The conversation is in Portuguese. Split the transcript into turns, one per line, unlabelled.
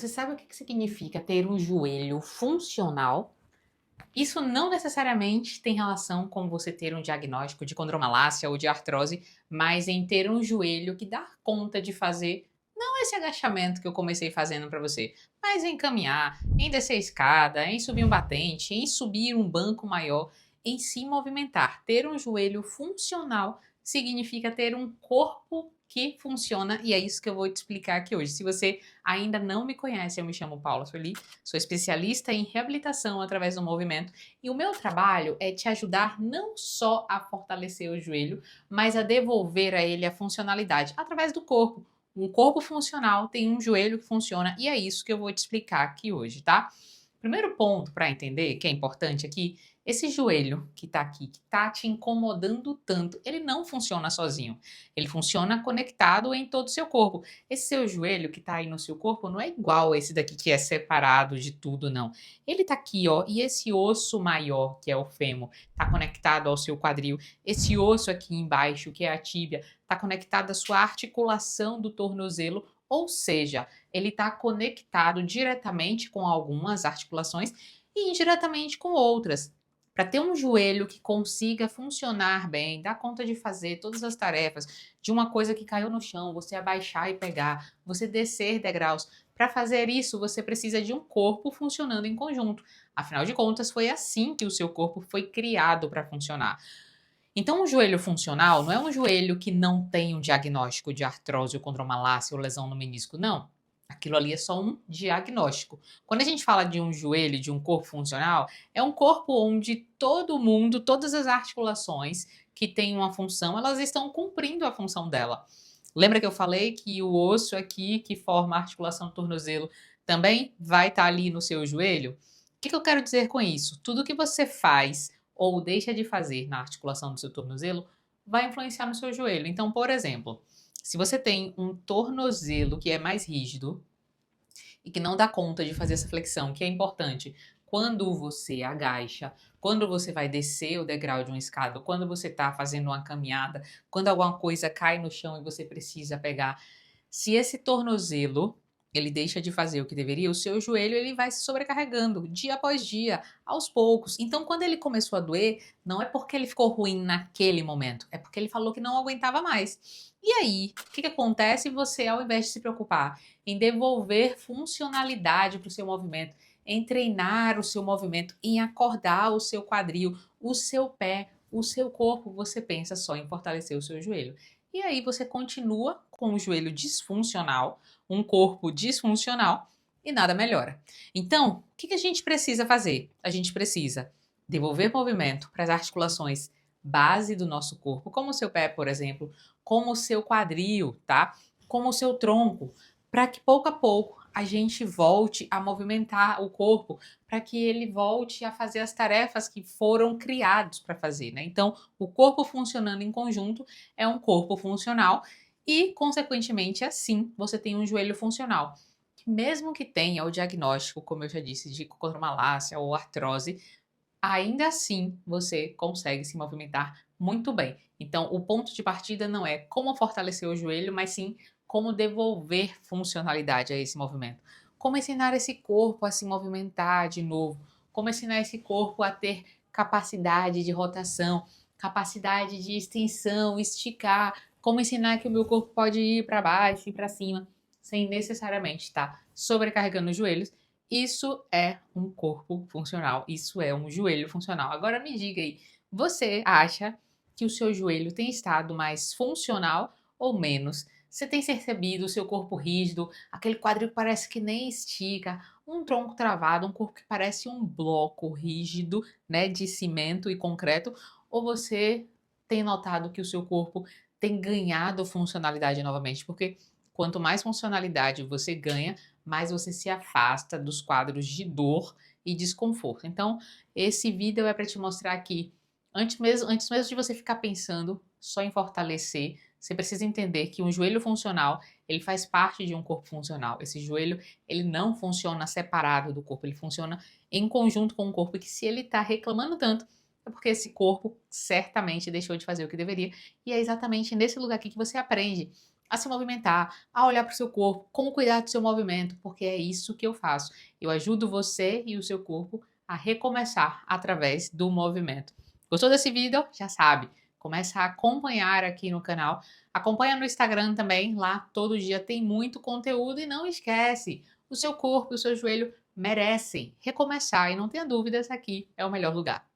Você sabe o que significa ter um joelho funcional? Isso não necessariamente tem relação com você ter um diagnóstico de condromalácia ou de artrose, mas em ter um joelho que dá conta de fazer não esse agachamento que eu comecei fazendo para você, mas em caminhar, em descer a escada, em subir um batente, em subir um banco maior, em se movimentar. Ter um joelho funcional significa ter um corpo que funciona e é isso que eu vou te explicar aqui hoje. Se você ainda não me conhece, eu me chamo Paula Sueli, sou especialista em reabilitação através do movimento e o meu trabalho é te ajudar não só a fortalecer o joelho, mas a devolver a ele a funcionalidade através do corpo. Um corpo funcional tem um joelho que funciona e é isso que eu vou te explicar aqui hoje, tá? Primeiro ponto para entender, que é importante aqui, esse joelho que tá aqui, que tá te incomodando tanto, ele não funciona sozinho. Ele funciona conectado em todo o seu corpo. Esse seu joelho que tá aí no seu corpo não é igual a esse daqui que é separado de tudo, não. Ele tá aqui, ó, e esse osso maior, que é o fêmur, tá conectado ao seu quadril. Esse osso aqui embaixo, que é a tíbia, tá conectado à sua articulação do tornozelo, ou seja, ele está conectado diretamente com algumas articulações e indiretamente com outras. Para ter um joelho que consiga funcionar bem, dar conta de fazer todas as tarefas, de uma coisa que caiu no chão, você abaixar e pegar, você descer degraus. Para fazer isso, você precisa de um corpo funcionando em conjunto. Afinal de contas, foi assim que o seu corpo foi criado para funcionar. Então, um joelho funcional não é um joelho que não tem um diagnóstico de artrose ou condromalácia ou lesão no menisco, não. Aquilo ali é só um diagnóstico. Quando a gente fala de um joelho, de um corpo funcional, é um corpo onde todo mundo, todas as articulações que têm uma função, elas estão cumprindo a função dela. Lembra que eu falei que o osso aqui que forma a articulação do tornozelo também vai estar ali no seu joelho? O que eu quero dizer com isso? Tudo que você faz ou deixa de fazer na articulação do seu tornozelo vai influenciar no seu joelho. Então, por exemplo, se você tem um tornozelo que é mais rígido e que não dá conta de fazer essa flexão, que é importante quando você agacha, quando você vai descer o degrau de uma escada, quando você está fazendo uma caminhada, quando alguma coisa cai no chão e você precisa pegar, se esse tornozelo ele deixa de fazer o que deveria, o seu joelho ele vai se sobrecarregando dia após dia, aos poucos. Então, quando ele começou a doer, não é porque ele ficou ruim naquele momento, é porque ele falou que não aguentava mais. E aí, o que acontece? Você, ao invés de se preocupar em devolver funcionalidade para o seu movimento, em treinar o seu movimento, em acordar o seu quadril, o seu pé, o seu corpo, você pensa só em fortalecer o seu joelho. E aí você continua com o joelho disfuncional, um corpo disfuncional e nada melhora. Então, o que a gente precisa fazer? A gente precisa devolver movimento para as articulações base do nosso corpo, como o seu pé, por exemplo, como o seu quadril, tá? Como o seu tronco, para que pouco a pouco a gente volte a movimentar o corpo, para que ele volte a fazer as tarefas que foram criados para fazer, né? Então, o corpo funcionando em conjunto é um corpo funcional e, consequentemente, assim você tem um joelho funcional. Mesmo que tenha o diagnóstico, como eu já disse, de condromalácia ou artrose, ainda assim você consegue se movimentar muito bem. Então, o ponto de partida não é como fortalecer o joelho, mas sim como devolver funcionalidade a esse movimento. Como ensinar esse corpo a se movimentar de novo, como ensinar esse corpo a ter capacidade de rotação, capacidade de extensão, esticar, como ensinar que o meu corpo pode ir para baixo e para cima, sem necessariamente estar sobrecarregando os joelhos. Isso é um corpo funcional, isso é um joelho funcional. Agora me diga aí, você acha que o seu joelho tem estado mais funcional ou menos? Você tem percebido o seu corpo rígido, aquele quadril que parece que nem estica, um tronco travado, um corpo que parece um bloco rígido, né, de cimento e concreto? Ou você tem notado que o seu corpo tem ganhado funcionalidade novamente? Porque quanto mais funcionalidade você ganha, mais você se afasta dos quadros de dor e desconforto. Então, esse vídeo é para te mostrar que antes mesmo de você ficar pensando só em fortalecer, você precisa entender que um joelho funcional, ele faz parte de um corpo funcional. Esse joelho, ele não funciona separado do corpo, ele funciona em conjunto com o corpo, e que se ele está reclamando tanto, é porque esse corpo certamente deixou de fazer o que deveria. E é exatamente nesse lugar aqui que você aprende a se movimentar, a olhar para o seu corpo, como cuidar do seu movimento, porque é isso que eu faço. Eu ajudo você e o seu corpo a recomeçar através do movimento. Gostou desse vídeo? Já sabe, começa a acompanhar aqui no canal. Acompanha no Instagram também, lá todo dia tem muito conteúdo e não esquece, o seu corpo e o seu joelho merecem recomeçar e não tenha dúvidas, aqui é o melhor lugar.